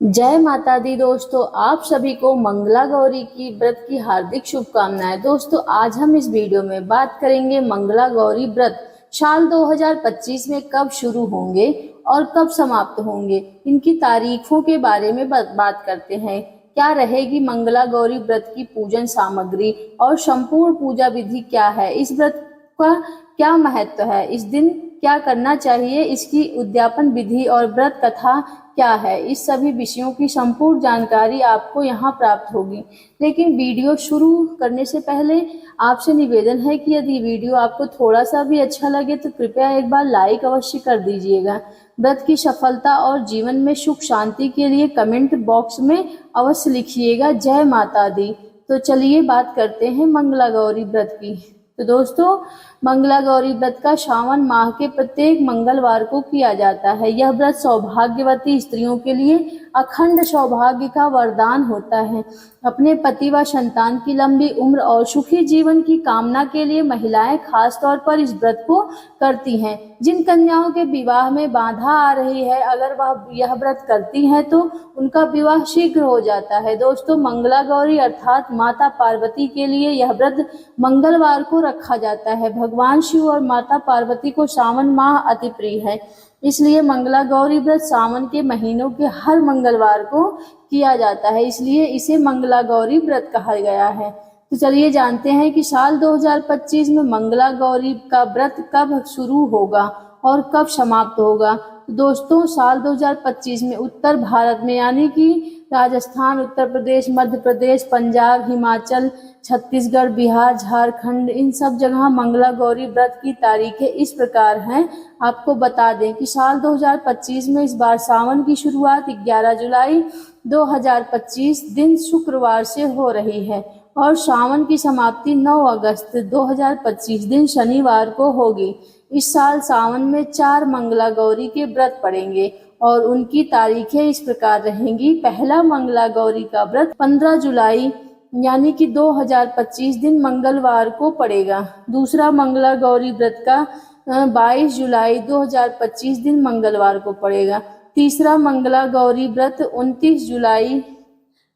जय माता दी दोस्तों, आप सभी को मंगला गौरी की व्रत की हार्दिक शुभकामनाएं। दोस्तों, आज हम इस वीडियो में बात करेंगे मंगला गौरी व्रत साल 2025 में कब शुरू होंगे और कब समाप्त होंगे। इनकी तारीखों के बारे में बात करते हैं। क्या रहेगी मंगला गौरी व्रत की पूजन सामग्री और संपूर्ण पूजा विधि क्या है, इस व्रत का क्या महत्व है, इस दिन क्या करना चाहिए, इसकी उद्यापन विधि और व्रत कथा क्या है, इस सभी विषयों की संपूर्ण जानकारी आपको यहाँ प्राप्त होगी। लेकिन वीडियो शुरू करने से पहले आपसे निवेदन है कि यदि वीडियो आपको थोड़ा सा भी अच्छा लगे तो कृपया एक बार लाइक अवश्य कर दीजिएगा। व्रत की सफलता और जीवन में सुख शांति के लिए कमेंट बॉक्स में अवश्य लिखिएगा जय माता दी। तो चलिए बात करते हैं मंगला गौरी व्रत की। तो दोस्तों, मंगला गौरी व्रत का श्रावण माह के प्रत्येक मंगलवार को किया जाता है। यह व्रत सौभाग्यवती स्त्रियों के लिए अखंड सौभाग्य का वरदान होता है। अपने पति व संतान की लंबी उम्र और सुखी जीवन की कामना के लिए महिलाएं खास तौर पर इस व्रत को करती हैं। जिन कन्याओं के विवाह में बाधा आ रही है, अगर वह यह व्रत करती हैं तो उनका विवाह शीघ्र हो जाता है। दोस्तों, मंगला गौरी अर्थात माता पार्वती के लिए यह व्रत मंगलवार को रखा जाता है। भगवान शिव और माता पार्वती को सावन माह अति प्रिय है, इसलिए मंगला गौरी व्रत सावन के महीनों के हर मंगलवार को किया जाता है, इसलिए इसे मंगला गौरी व्रत कहा गया है। तो चलिए जानते हैं कि साल 2025 में मंगला गौरी का व्रत कब शुरू होगा और कब समाप्त होगा। तो दोस्तों, साल 2025 में उत्तर भारत में यानी कि राजस्थान, उत्तर प्रदेश, मध्य प्रदेश, पंजाब, हिमाचल, छत्तीसगढ़, बिहार, झारखंड, इन सब जगह मंगला गौरी व्रत की तारीखें इस प्रकार हैं। आपको बता दें कि साल 2025 में इस बार सावन की शुरुआत 11 जुलाई 2025 दिन शुक्रवार से हो रही है और सावन की समाप्ति 9 अगस्त 2025 दिन शनिवार को होगी। इस साल सावन में 4 मंगला गौरी के व्रत पड़ेंगे और उनकी तारीखें इस प्रकार रहेंगी। पहला मंगला गौरी का व्रत 15 जुलाई यानी कि 2025 दिन मंगलवार को पड़ेगा। दूसरा मंगला गौरी व्रत का 22 जुलाई 2025 दिन मंगलवार को पड़ेगा। तीसरा मंगला गौरी व्रत 29 जुलाई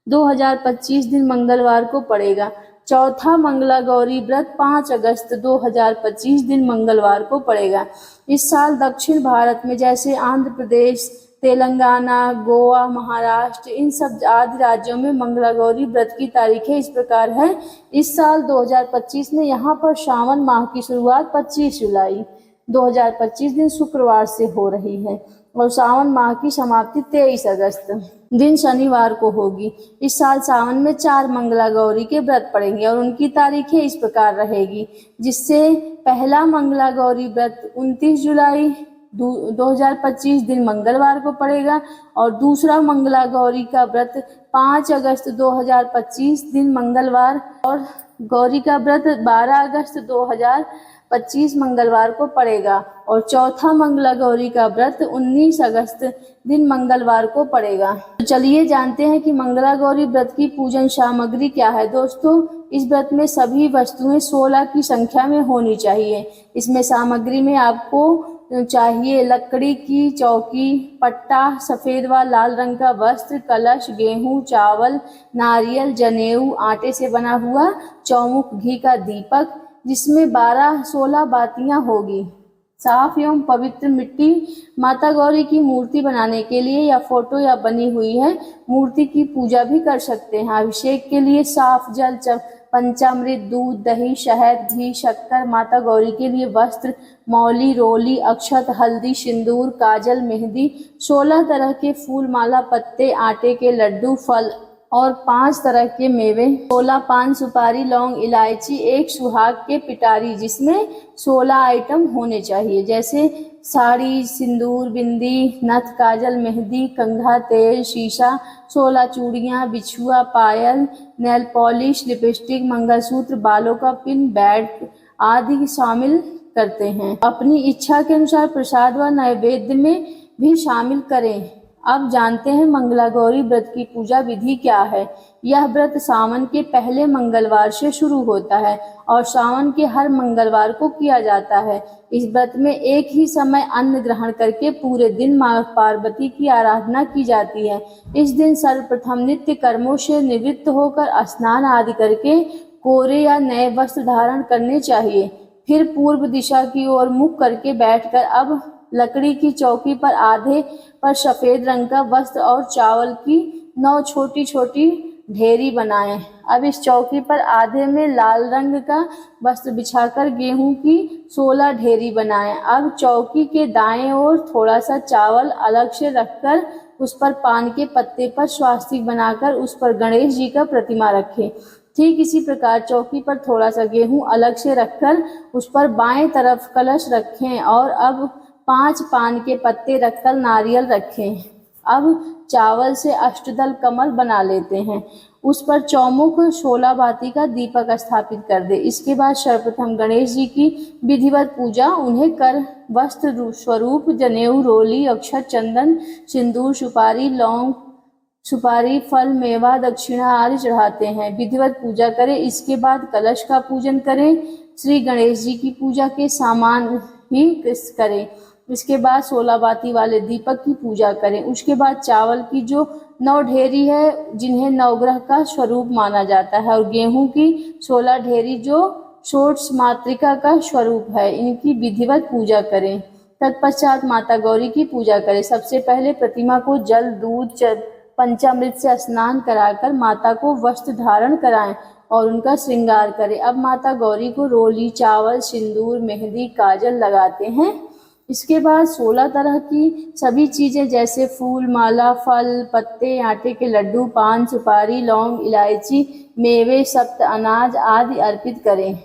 2025 दिन मंगलवार को पड़ेगा। चौथा मंगला गौरी व्रत 5 अगस्त 2025 दिन मंगलवार को पड़ेगा। इस साल दक्षिण भारत में जैसे आंध्र प्रदेश, तेलंगाना, गोवा, महाराष्ट्र, इन सब आदि राज्यों में मंगला गौरी व्रत की तारीखें इस प्रकार है। इस साल 2025 में यहाँ पर श्रावण माह की शुरुआत 25 जुलाई 2025 दिन शुक्रवार से हो रही है और सावन माह की समाप्ति 23 अगस्त दिन शनिवार को होगी। इस साल सावन में 4 मंगला गौरी के व्रत पड़ेंगे और उनकी तारीखें इस प्रकार रहेगी, जिससे पहला मंगला गौरी व्रत 29 जुलाई 2025 दिन मंगलवार को पड़ेगा और दूसरा मंगला गौरी का व्रत 5 अगस्त 2025 दिन मंगलवार और गौरी का व्रत 12 अगस्त 2025 मंगलवार को पड़ेगा और चौथा मंगला गौरी का व्रत 19 अगस्त दिन मंगलवार को पड़ेगा। तो चलिए जानते हैं कि मंगला गौरी व्रत की पूजन सामग्री क्या है। दोस्तों, इस व्रत में सभी वस्तुएं 16 की संख्या में होनी चाहिए। इसमें सामग्री में आपको चाहिए लकड़ी की चौकी, पट्टा, सफेद व लाल रंग का वस्त्र, कलश, गेहूं, चावल, नारियल, जनेऊ, आटे से बना हुआ चौमुख, घी का दीपक जिसमें 12-16 बातियां होगी, साफ एवं पवित्र मिट्टी। माता गौरी की मूर्ति बनाने के लिए या फोटो या बनी हुई है मूर्ति की पूजा भी कर सकते हैं। अभिषेक के लिए साफ जल, पंचामृत, दूध, दही, शहद, घी, शक्कर, माता गौरी के लिए वस्त्र, मौली, रोली, अक्षत, हल्दी, सिंदूर, काजल, मेहंदी, 16 तरह के फूल, माला, पत्ते, आटे के लड्डू, फल और 5 तरह के मेवे, 16 पान, सुपारी, लौंग, इलायची, 1 सुहाग के पिटारी, जिसमें 16 आइटम होने चाहिए, जैसे साड़ी, सिंदूर, बिंदी, नथ, काजल, मेहंदी, कंघा, तेल, शीशा, 16 चूड़ियाँ, बिछुआ, पायल, नेल पॉलिश, लिपस्टिक, मंगलसूत्र, बालों का पिन, बैट आदि शामिल करते हैं। अपनी इच्छा के अनुसार प्रसाद व नैवेद्य में भी शामिल करें। अब जानते हैं मंगला गौरी व्रत की पूजा विधि क्या है। यह व्रत सावन के पहले मंगलवार से शुरू होता है और सावन के हर मंगलवार को किया जाता है। इस व्रत में एक ही समय अन्न ग्रहण करके पूरे दिन मां पार्वती की आराधना की जाती है। इस दिन सर्वप्रथम नित्य कर्मों से निवृत्त होकर स्नान आदि करके कोरे या नए वस्त्र धारण करने चाहिए। फिर पूर्व दिशा की ओर मुख करके बैठकर अब लकड़ी की चौकी पर आधे पर सफेद रंग का वस्त्र और चावल की 9 छोटी छोटी ढेरी बनाएं। अब इस चौकी पर आधे में लाल रंग का वस्त्र बिछाकर गेहूं की 16 ढेरी बनाएं। अब चौकी के दाएं ओर थोड़ा सा चावल अलग से रखकर उस पर पान के पत्ते पर स्वास्तिक बनाकर उस पर गणेश जी का प्रतिमा रखें। ठीक इसी प्रकार चौकी पर थोड़ा सा गेहूं अलग से रखकर उस पर बाएं तरफ कलश रखें और अब 5 पान के पत्ते रखकर नारियल रखें। अब चावल से अष्टदल कमल बना लेते हैं। उस पर चौमुख 16 बाती का दीपक स्थापित कर दे। इसके बाद सर्वप्रथम गणेश जी की विधिवत पूजा उन्हें कर वस्त्र स्वरूप जनेऊ, रोली, अक्षत, चंदन, सिंदूर, सुपारी, लौंग, सुपारी, फल, मेवा, दक्षिणा आदि चढ़ाते हैं। विधिवत पूजा करें। इसके बाद कलश का पूजन करें। श्री गणेश जी की पूजा के सामान ही करें। इसके बाद 16 बाती वाले दीपक की पूजा करें। उसके बाद चावल की जो 9 ढेरी है जिन्हें नवग्रह का स्वरूप माना जाता है और गेहूं की 16 ढेरी जो षोडश मातृका का स्वरूप है, इनकी विधिवत पूजा करें। तत्पश्चात माता गौरी की पूजा करें। सबसे पहले प्रतिमा को जल, दूध, पंचामृत से स्नान कराकर माता को वस्त्र धारण कराएं और उनका श्रृंगार करें। अब माता गौरी को रोली, चावल, सिंदूर, मेहंदी, काजल लगाते हैं। इसके बाद 16 तरह की सभी चीजें जैसे फूल, माला, फल, पत्ते, आटे के लड्डू, पान, सुपारी, लौंग, इलायची, मेवे, सप्त अनाज आदि अर्पित करें,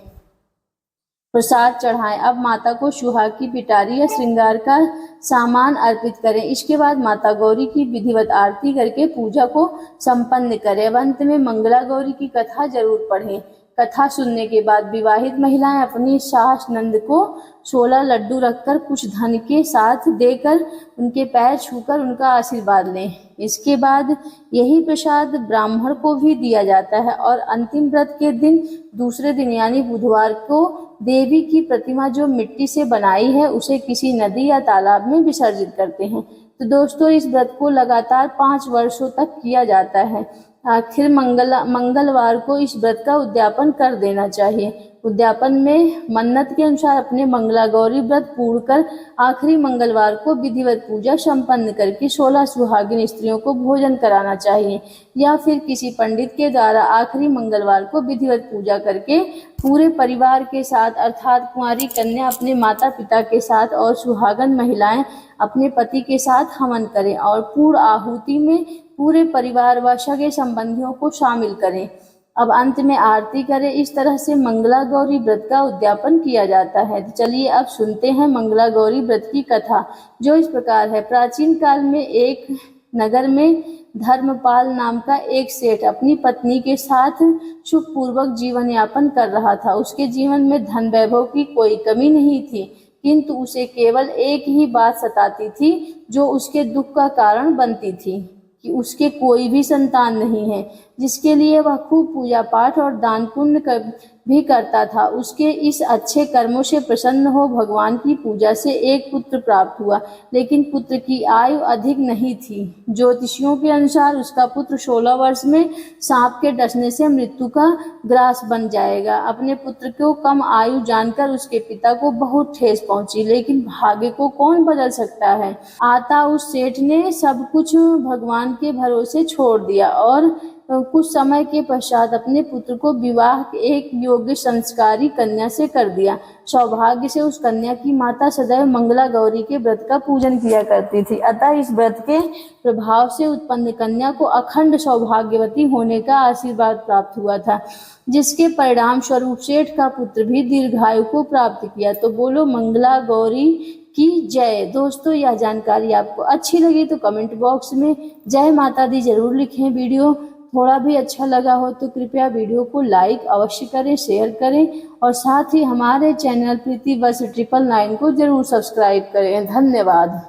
प्रसाद चढ़ाएं। अब माता को सुहाग की पिटारी या श्रृंगार का सामान अर्पित करें। इसके बाद माता गौरी की विधिवत आरती करके पूजा को संपन्न करें। अब अंत में मंगला गौरी की कथा जरूर पढ़ें। कथा सुनने के बाद विवाहित महिलाएं अपनी सास नंद को 16 लड्डू रखकर कुछ धन के साथ देकर उनके पैर छूकर उनका आशीर्वाद लें। इसके बाद यही प्रसाद ब्राह्मण को भी दिया जाता है और अंतिम व्रत के दिन दूसरे दिन यानी बुधवार को देवी की प्रतिमा जो मिट्टी से बनाई है उसे किसी नदी या तालाब में विसर्जित करते हैं। तो दोस्तों इस व्रत को लगातार 5 वर्षों तक किया जाता है। आखिर मंगलवार को इस व्रत का उद्यापन कर देना चाहिए। उद्यापन में मन्नत के अनुसार अपने मंगला गौरी व्रत पूर्ण कर आखिरी मंगलवार को विधिवत पूजा संपन्न करके 16 सुहागिन स्त्रियों को भोजन कराना चाहिए या फिर किसी पंडित के द्वारा आखिरी मंगलवार को विधिवत पूजा करके पूरे परिवार के साथ अर्थात कुंवारी कन्या अपने माता पिता के साथ और सुहागन महिलाएं अपने पति के साथ हवन करें और पूर्ण आहुति में पूरे परिवार व सगे संबंधियों को शामिल करें। अब अंत में आरती करें। इस तरह से मंगला गौरी व्रत का उद्यापन किया जाता है। तो चलिए अब सुनते हैं मंगला गौरी व्रत की कथा, जो इस प्रकार है। प्राचीन काल में एक नगर में धर्मपाल नाम का एक सेठ अपनी पत्नी के साथ सुखपूर्वक जीवन यापन कर रहा था। उसके जीवन में धन वैभव की कोई कमी नहीं थी, किंतु उसे केवल एक ही बात सताती थी जो उसके दुख का कारण बनती थी कि उसके कोई भी संतान नहीं है, जिसके लिए वह खूब पूजा पाठ और दान पुण्य भी करता था। उसके इस अच्छे कर्मों से प्रसन्न हो भगवान की पूजा से एक पुत्र प्राप्त हुआ, लेकिन पुत्र की आयु अधिक नहीं थी। ज्योतिषियों के अनुसार उसका पुत्र 16 वर्ष में सांप के डसने से मृत्यु का ग्रास बन जाएगा। अपने पुत्र को कम आयु जानकर उसके पिता को बहुत ठेस पहुंची, लेकिन भाग्य को कौन बदल सकता है। आता उस सेठ ने सब कुछ भगवान के भरोसे छोड़ दिया और कुछ समय के पश्चात अपने पुत्र को विवाह एक योग्य संस्कारी कन्या से कर दिया। सौभाग्य से उस कन्या की माता सदैव मंगला गौरी के व्रत का पूजन किया करती थी, अतः इस व्रत के प्रभाव से उत्पन्न कन्या को अखंड सौभाग्यवती होने का आशीर्वाद प्राप्त हुआ था, जिसके परिणाम स्वरूप सेठ का पुत्र भी दीर्घायु को प्राप्त किया। तो बोलो मंगला गौरी की जय। दोस्तों यह जानकारी आपको अच्छी लगी तो कमेंट बॉक्स में जय माता दी जरूर लिखें। वीडियो थोड़ा भी अच्छा लगा हो तो कृपया वीडियो को लाइक अवश्य करें, शेयर करें और साथ ही हमारे चैनल प्रीति बस 999 को जरूर सब्सक्राइब करें। धन्यवाद।